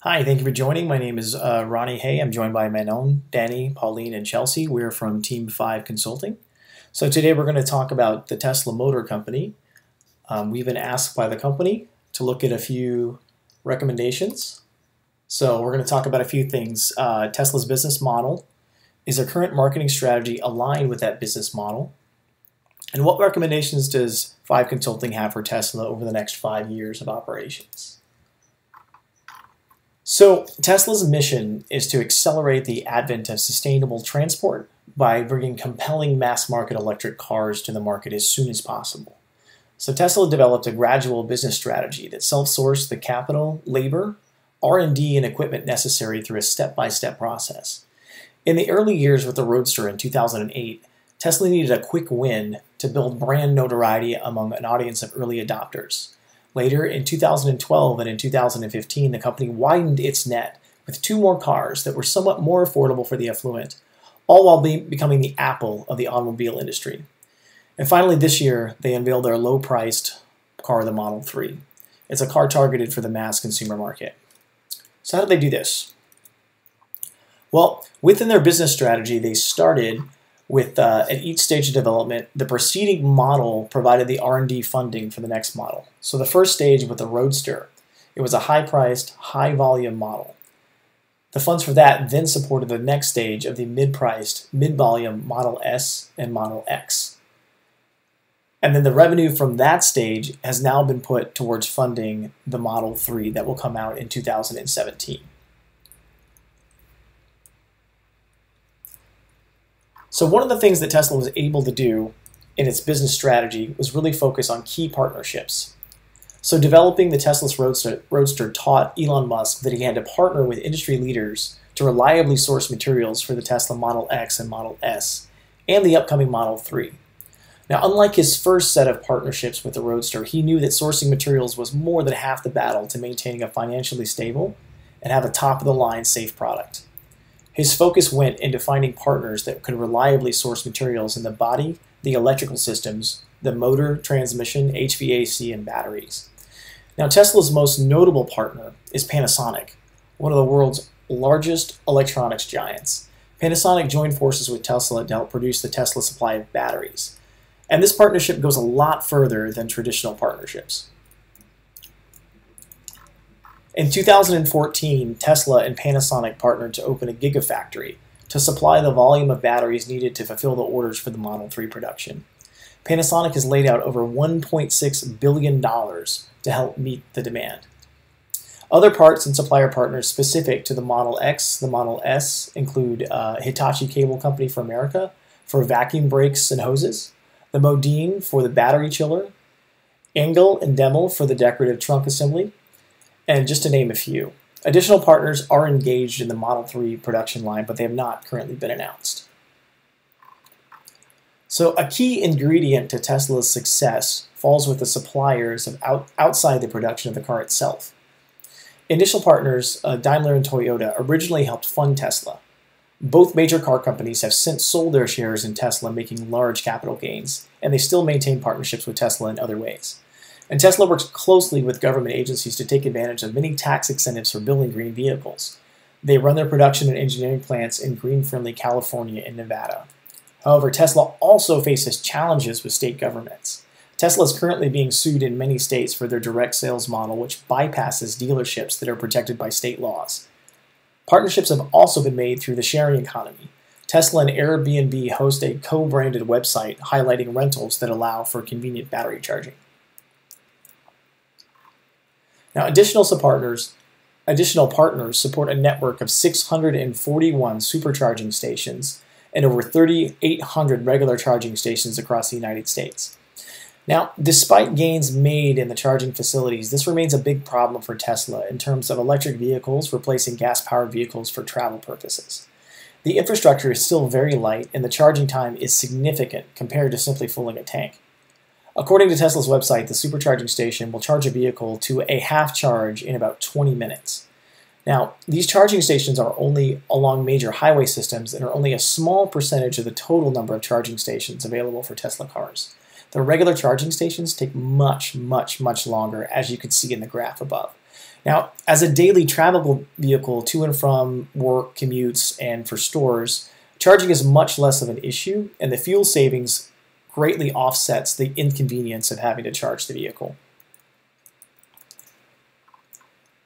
Hi, thank you for joining. My name is Ronnie Hay. I'm joined by Manon, Danny, Pauline, and Chelsea. We're from Team PHYVE Consulting. So today we're going to talk about the Tesla Motor Company. We've been asked by the company to look at a few recommendations. So we're going to talk about a few things. Tesla's business model. Is their current marketing strategy aligned with that business model? And what recommendations does PHYVE Consulting have for Tesla over the next 5 years of operations? So Tesla's mission is to accelerate the advent of sustainable transport by bringing compelling mass-market electric cars to the market as soon as possible. So Tesla developed a gradual business strategy that self-sourced the capital, labor, R&D, and equipment necessary through a step-by-step process. In the early years with the Roadster in 2008, Tesla needed a quick win to build brand notoriety among an audience of early adopters. Later, in 2012 and in 2015, the company widened its net with 2 more cars that were somewhat more affordable for the affluent, all while becoming the Apple of the automobile industry. And finally, this year, they unveiled their low-priced car, the Model 3. It's a car targeted for the mass consumer market. So how did they do this? Well, within their business strategy, they started with, at each stage of development, the preceding model provided the R&D funding for the next model. So the first stage with the Roadster, it was a high-priced, high-volume model. The funds for that then supported the next stage of the mid-priced, mid-volume Model S and Model X. And then the revenue from that stage has now been put towards funding the Model 3 that will come out in 2017. So one of the things that Tesla was able to do in its business strategy was really focus on key partnerships. So developing the Tesla's Roadster taught Elon Musk that he had to partner with industry leaders to reliably source materials for the Tesla Model X and Model S and the upcoming Model 3. Now, unlike his first set of partnerships with the Roadster, he knew that sourcing materials was more than half the battle to maintaining a financially stable and have a top-of-the-line safe product. His focus went into finding partners that could reliably source materials in the body, the electrical systems, the motor, transmission, HVAC, and batteries. Now, Tesla's most notable partner is Panasonic, one of the world's largest electronics giants. Panasonic joined forces with Tesla to help produce the Tesla supply of batteries. And this partnership goes a lot further than traditional partnerships. In 2014, Tesla and Panasonic partnered to open a gigafactory to supply the volume of batteries needed to fulfill the orders for the Model 3 production. Panasonic has laid out over $1.6 billion to help meet the demand. Other parts and supplier partners specific to the Model X, the Model S include Hitachi Cable Company for America for vacuum brakes and hoses, the Modine for the battery chiller, Engel and Demel for the decorative trunk assembly, and just to name a few. Additional partners are engaged in the Model 3 production line, but they have not currently been announced. So a key ingredient to Tesla's success falls with the suppliers of outside the production of the car itself. Initial partners, Daimler and Toyota, originally helped fund Tesla. Both major car companies have since sold their shares in Tesla, making large capital gains, and they still maintain partnerships with Tesla in other ways. And Tesla works closely with government agencies to take advantage of many tax incentives for building green vehicles. They run their production and engineering plants in green-friendly California and Nevada. However, Tesla also faces challenges with state governments. Tesla is currently being sued in many states for their direct sales model, which bypasses dealerships that are protected by state laws. Partnerships have also been made through the sharing economy. Tesla and Airbnb host a co-branded website highlighting rentals that allow for convenient battery charging. Now, additional partners support a network of 641 supercharging stations and over 3,800 regular charging stations across the United States. Now, despite gains made in the charging facilities, this remains a big problem for Tesla in terms of electric vehicles replacing gas-powered vehicles for travel purposes. The infrastructure is still very light, and the charging time is significant compared to simply filling a tank. According to Tesla's website, the supercharging station will charge a vehicle to a half charge in about 20 minutes. Now, these charging stations are only along major highway systems and are only a small percentage of the total number of charging stations available for Tesla cars. The regular charging stations take much longer, as you can see in the graph above. Now, as a daily travel vehicle to and from work, commutes, and for stores, charging is much less of an issue, and the fuel savings greatly offsets the inconvenience of having to charge the vehicle.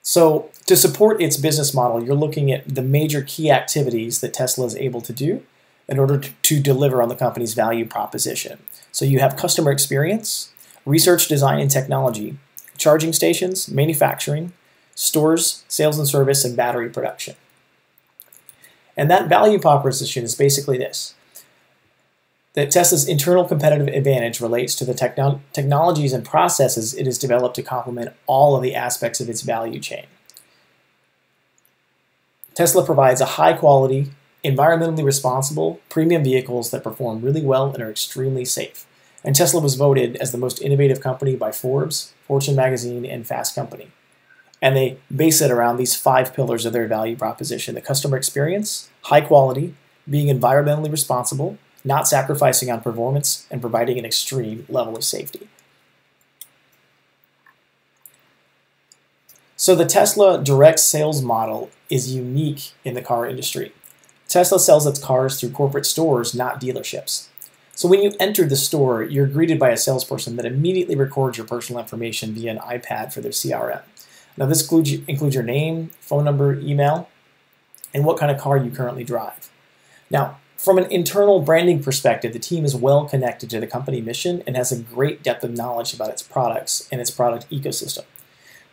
So to support its business model, you're looking at the major key activities that Tesla is able to do in order to deliver on the company's value proposition. So you have customer experience, research, design, and technology, charging stations, manufacturing, stores, sales and service, and battery production. And that value proposition is basically this: that Tesla's internal competitive advantage relates to the technologies and processes it has developed to complement all of the aspects of its value chain. Tesla provides a high-quality, environmentally responsible, premium vehicles that perform really well and are extremely safe. And Tesla was voted as the most innovative company by Forbes, Fortune magazine, and Fast Company. And they base it around these 5 pillars of their value proposition: the customer experience, high quality, being environmentally responsible, not sacrificing on performance, and providing an extreme level of safety. So the Tesla direct sales model is unique in the car industry. Tesla sells its cars through corporate stores, not dealerships. So when you enter the store, you're greeted by a salesperson that immediately records your personal information via an iPad for their CRM. Now this includes your name, phone number, email, and what kind of car you currently drive. Now, from an internal branding perspective, the team is well connected to the company mission and has a great depth of knowledge about its products and its product ecosystem.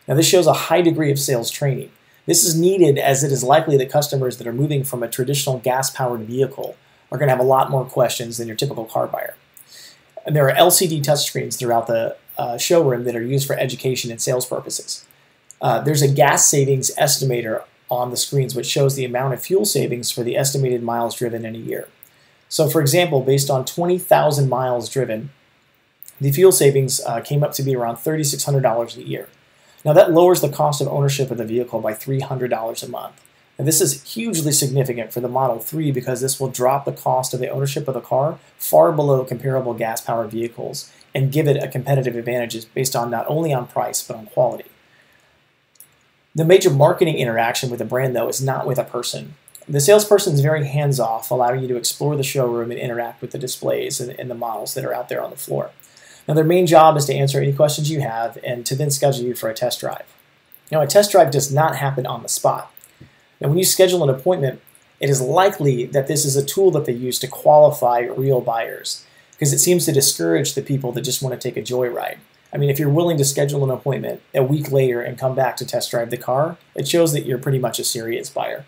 Now this shows a high degree of sales training. This is needed as it is likely that customers that are moving from a traditional gas-powered vehicle are going to have a lot more questions than your typical car buyer. And there are LCD touchscreens throughout the showroom that are used for education and sales purposes. There's a gas savings estimator on the screens which shows the amount of fuel savings for the estimated miles driven in a year. So for example, based on 20,000 miles driven, the fuel savings came up to be around $3,600 a year. Now that lowers the cost of ownership of the vehicle by $300 a month. And this is hugely significant for the Model 3 because this will drop the cost of the ownership of the car far below comparable gas-powered vehicles and give it a competitive advantage based on not only on price but on quality. The major marketing interaction with the brand, though, is not with a person. The salesperson is very hands-off, allowing you to explore the showroom and interact with the displays and the models that are out there on the floor. Now, their main job is to answer any questions you have and to then schedule you for a test drive. Now, a test drive does not happen on the spot. Now, when you schedule an appointment, it is likely that this is a tool that they use to qualify real buyers, because it seems to discourage the people that just want to take a joyride. I mean, if you're willing to schedule an appointment a week later and come back to test drive the car, it shows that you're pretty much a serious buyer.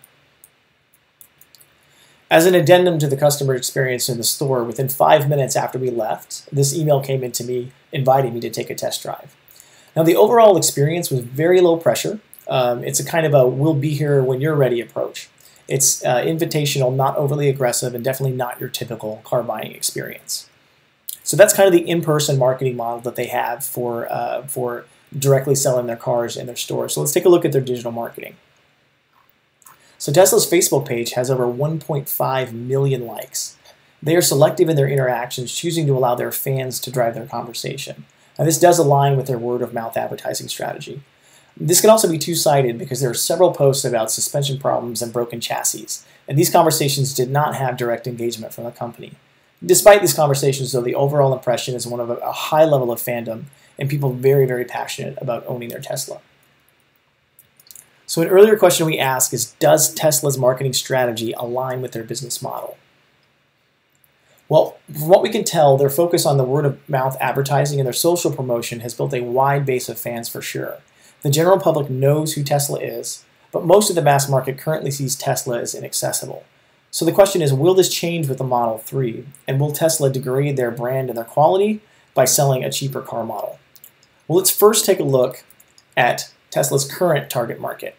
As an addendum to the customer experience in the store, within 5 minutes after we left, this email came into me inviting me to take a test drive. Now, the overall experience was very low pressure. It's a kind of a we'll be here when you're ready approach. It's invitational, not overly aggressive, and definitely not your typical car buying experience. So that's kind of the in-person marketing model that they have for directly selling their cars in their stores. So let's take a look at their digital marketing. So Tesla's Facebook page has over 1.5 million likes. They are selective in their interactions, choosing to allow their fans to drive their conversation. Now this does align with their word-of-mouth advertising strategy. This can also be two-sided because there are several posts about suspension problems and broken chassis, and these conversations did not have direct engagement from the company. Despite these conversations, though, the overall impression is one of a high level of fandom and people very, very passionate about owning their Tesla. So an earlier question we asked is, does Tesla's marketing strategy align with their business model? Well, from what we can tell, their focus on the word-of-mouth advertising and their social promotion has built a wide base of fans for sure. The general public knows who Tesla is, but most of the mass market currently sees Tesla as inaccessible. So the question is, will this change with the Model 3? And will Tesla degrade their brand and their quality by selling a cheaper car model? Well, let's first take a look at Tesla's current target market.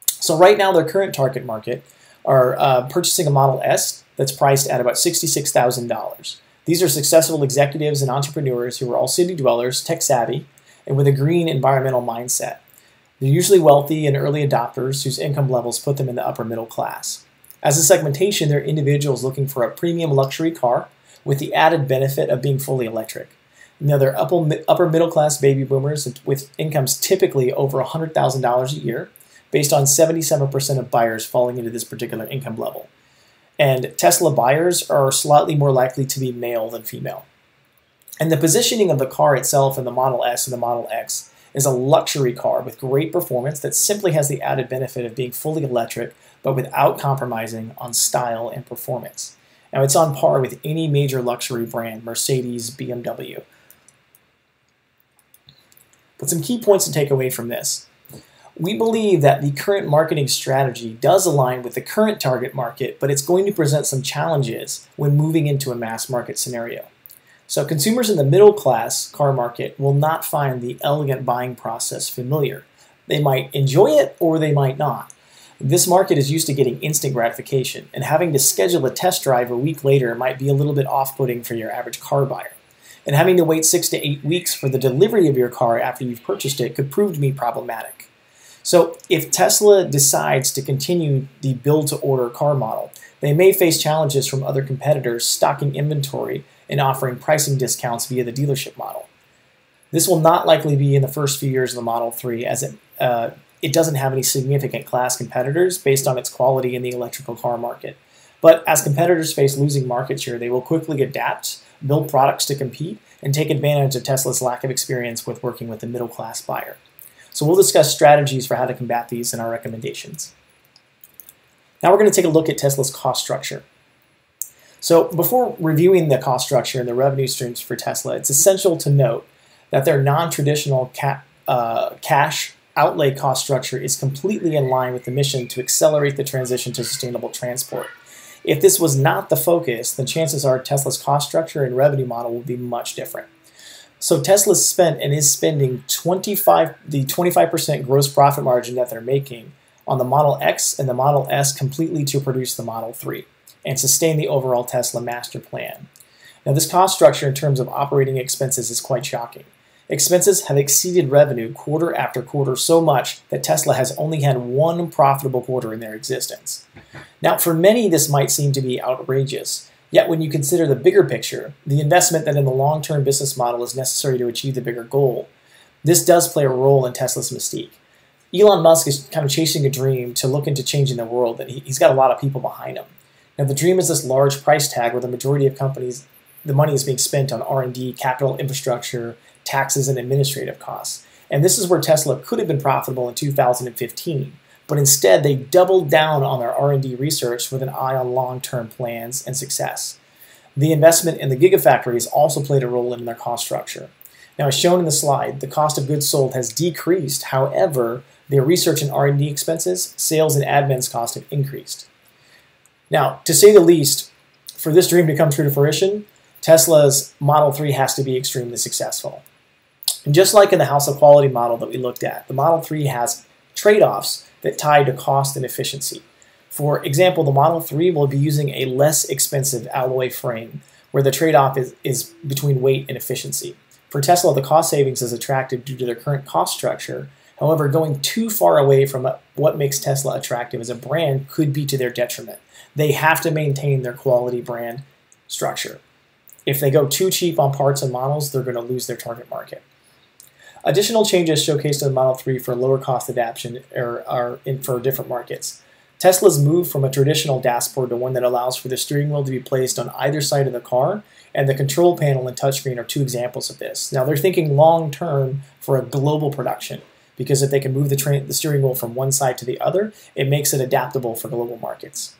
So right now, their current target market are purchasing a Model S that's priced at about $66,000. These are successful executives and entrepreneurs who are all city dwellers, tech-savvy, and with a green environmental mindset. They're usually wealthy and early adopters whose income levels put them in the upper middle class. As a segmentation, they're individuals looking for a premium luxury car with the added benefit of being fully electric. Now, they're upper middle class baby boomers with incomes typically over $100,000 a year, based on 77% of buyers falling into this particular income level. And Tesla buyers are slightly more likely to be male than female. And the positioning of the car itself in the Model S and the Model X is a luxury car with great performance that simply has the added benefit of being fully electric, but without compromising on style and performance. Now, it's on par with any major luxury brand, Mercedes, BMW. But some key points to take away from this. We believe that the current marketing strategy does align with the current target market, but it's going to present some challenges when moving into a mass market scenario. So consumers in the middle class car market will not find the elegant buying process familiar. They might enjoy it or they might not. This market is used to getting instant gratification, and having to schedule a test drive a week later might be a little bit off-putting for your average car buyer. And having to wait 6 to 8 weeks for the delivery of your car after you've purchased it could prove to be problematic. So if Tesla decides to continue the build-to-order car model, they may face challenges from other competitors stocking inventory and offering pricing discounts via the dealership model. This will not likely be in the first few years of the Model 3, as it doesn't have any significant class competitors based on its quality in the electrical car market. But as competitors face losing market share, they will quickly adapt, build products to compete, and take advantage of Tesla's lack of experience with working with the middle class buyer. So we'll discuss strategies for how to combat these in our recommendations. Now we're going to take a look at Tesla's cost structure. So before reviewing the cost structure and the revenue streams for Tesla, it's essential to note that their non-traditional cash outlay cost structure is completely in line with the mission to accelerate the transition to sustainable transport. If this was not the focus, then chances are Tesla's cost structure and revenue model will be much different. So Tesla's spent and is spending the 25% gross profit margin that they're making on the Model X and the Model S completely to produce the Model 3 and sustain the overall Tesla master plan. Now, this cost structure in terms of operating expenses is quite shocking. Expenses have exceeded revenue quarter after quarter so much that Tesla has only had one profitable quarter in their existence. Now, for many, this might seem to be outrageous. Yet when you consider the bigger picture, the investment that in the long-term business model is necessary to achieve the bigger goal, this does play a role in Tesla's mystique. Elon Musk is kind of chasing a dream to look into changing the world, and he's got a lot of people behind him. Now, the dream is this large price tag where the majority of companies, the money is being spent on R&D, capital infrastructure, taxes, and administrative costs. And this is where Tesla could have been profitable in 2015, but instead they doubled down on their R&D research with an eye on long-term plans and success. The investment in the Gigafactory has also played a role in their cost structure. Now, as shown in the slide, the cost of goods sold has decreased. However, their research and R&D expenses, sales and admin's costs have increased. Now, to say the least, for this dream to come true to fruition, Tesla's Model 3 has to be extremely successful. And just like in the house of quality model that we looked at, the Model 3 has trade-offs that tie to cost and efficiency. For example, the Model 3 will be using a less expensive alloy frame, where the trade-off is between weight and efficiency. For Tesla, the cost savings is attractive due to their current cost structure. However, going too far away from what makes Tesla attractive as a brand could be to their detriment. They have to maintain their quality brand structure. If they go too cheap on parts and models, they're going to lose their target market. Additional changes showcased in the Model 3 for lower cost adaptation are for different markets. Tesla's moved from a traditional dashboard to one that allows for the steering wheel to be placed on either side of the car, and the control panel and touchscreen are two examples of this. Now, they're thinking long-term for a global production, because if they can move the steering wheel from one side to the other, it makes it adaptable for global markets.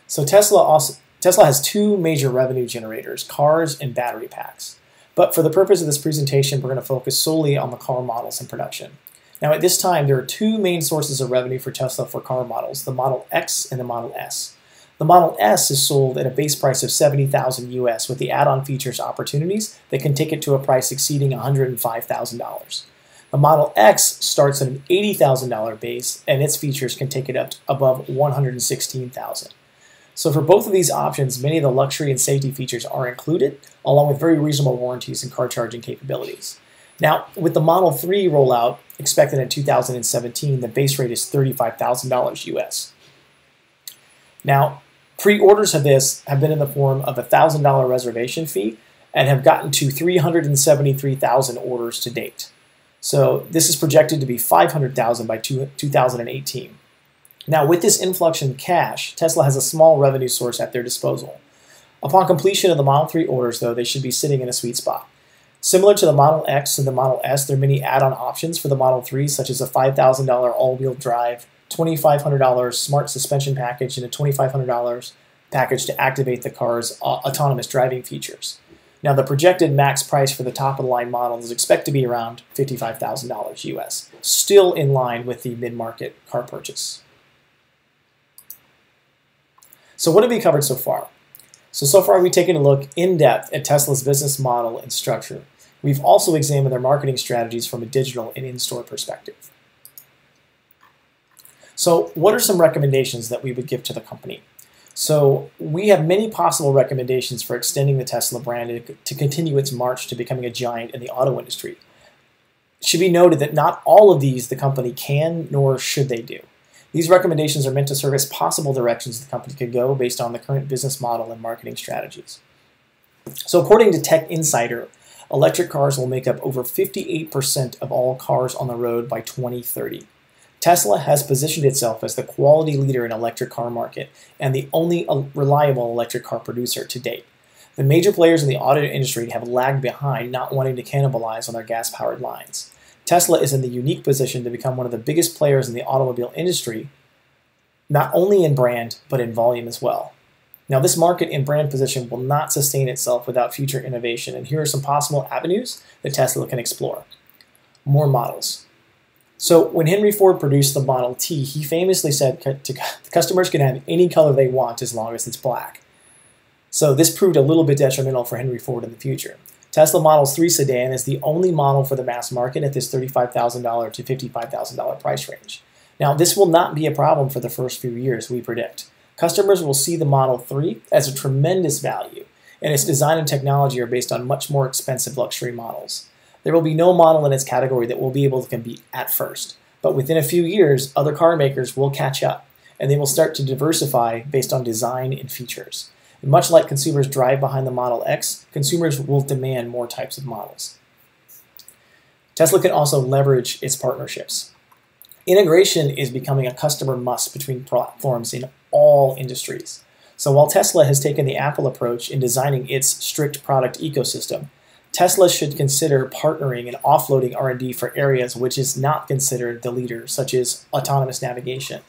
So Tesla has two major revenue generators, cars and battery packs. But for the purpose of this presentation, we're going to focus solely on the car models in production. Now, at this time, there are two main sources of revenue for Tesla for car models, the Model X and the Model S. The Model S is sold at a base price of $70,000 US with the add-on features opportunities that can take it to a price exceeding $105,000. The Model X starts at an $80,000 base, and its features can take it up above $116,000. So for both of these options, many of the luxury and safety features are included, along with very reasonable warranties and car charging capabilities. Now, with the Model 3 rollout expected in 2017, the base rate is $35,000 US. Now, Pre-orders of this have been in the form of a $1,000 reservation fee and have gotten to 373,000 orders to date. So this is projected to be 500,000 by 2018. Now, with this influx in cash, Tesla has a small revenue source at their disposal. Upon completion of the Model 3 orders, though, they should be sitting in a sweet spot. Similar to the Model X and the Model S, there are many add-on options for the Model 3, such as a $5,000 all-wheel drive, $2,500 smart suspension package, and a $2,500 package to activate the car's autonomous driving features. Now, the projected max price for the top-of-the-line model is expected to be around $55,000 US, still in line with the mid-market car purchase. So what have we covered so far? So far we've taken a look in depth at Tesla's business model and structure. We've also examined their marketing strategies from a digital and in-store perspective. So what are some recommendations that we would give to the company? So we have many possible recommendations for extending the Tesla brand to continue its march to becoming a giant in the auto industry. It should be noted that not all of these the company can nor should they do. These recommendations are meant to serve as possible directions the company could go based on the current business model and marketing strategies. So according to Tech Insider, electric cars will make up over 58% of all cars on the road by 2030. Tesla has positioned itself as the quality leader in electric car market and the only reliable electric car producer to date. The major players in the auto industry have lagged behind, not wanting to cannibalize on their gas-powered lines. Tesla is in the unique position to become one of the biggest players in the automobile industry, not only in brand, but in volume as well. Now, this market and brand position will not sustain itself without future innovation, and here are some possible avenues that Tesla can explore. More models. So when Henry Ford produced the Model T, he famously said customers can have any color they want as long as it's black. So this proved a little bit detrimental for Henry Ford in the future. Tesla Model 3 sedan is the only model for the mass market at this $35,000 to $55,000 price range. Now, this will not be a problem for the first few years, we predict. Customers will see the Model 3 as a tremendous value, and its design and technology are based on much more expensive luxury models. There will be no model in its category that will be able to compete at first, but within a few years, other car makers will catch up, and they will start to diversify based on design and features. And much like consumers drive behind the Model X, consumers will demand more types of models. Tesla can also leverage its partnerships. Integration is becoming a customer must between platforms in all industries. So while Tesla has taken the Apple approach in designing its strict product ecosystem, Tesla should consider partnering and offloading R&D for areas which is not considered the leader, such as autonomous navigation.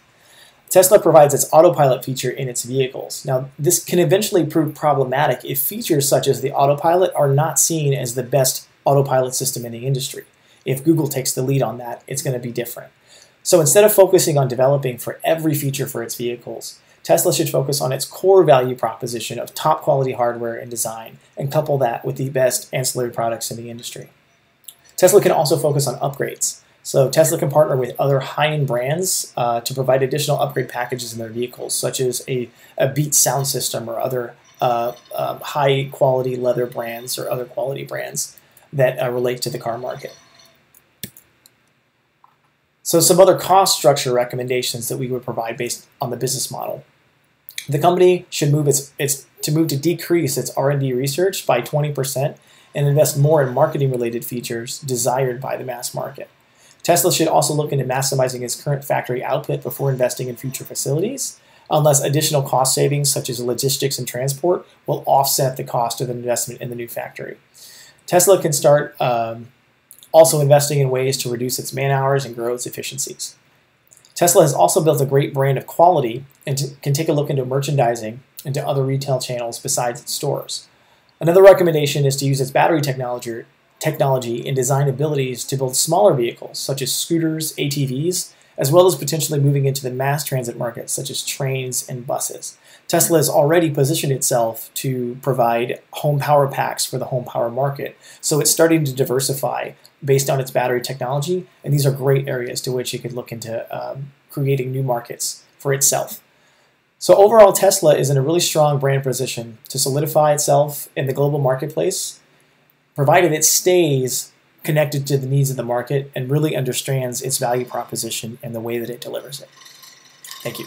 Tesla provides its autopilot feature in its vehicles. Now, this can eventually prove problematic if features such as the autopilot are not seen as the best autopilot system in the industry. If Google takes the lead on that, it's going to be different. So instead of focusing on developing for every feature for its vehicles, Tesla should focus on its core value proposition of top quality hardware and design and couple that with the best ancillary products in the industry. Tesla can also focus on upgrades. So Tesla can partner with other high-end brands to provide additional upgrade packages in their vehicles, such as a Beats sound system or other high-quality leather brands or other quality brands that relate to the car market. So some other cost structure recommendations that we would provide based on the business model. The company should move to decrease its R&D research by 20% and invest more in marketing-related features desired by the mass market. Tesla should also look into maximizing its current factory output before investing in future facilities, unless additional cost savings such as logistics and transport will offset the cost of the investment in the new factory. Tesla can start also investing in ways to reduce its man hours and grow its efficiencies. Tesla has also built a great brand of quality and can take a look into merchandising into other retail channels besides its stores. Another recommendation is to use its battery technology and design abilities to build smaller vehicles such as scooters, ATVs, as well as potentially moving into the mass transit market such as trains and buses. Tesla has already positioned itself to provide home power packs for the home power market, so it's starting to diversify based on its battery technology, and these are great areas to which it could look into creating new markets for itself. So overall, Tesla is in a really strong brand position to solidify itself in the global marketplace, provided it stays connected to the needs of the market and really understands its value proposition and the way that it delivers it. Thank you.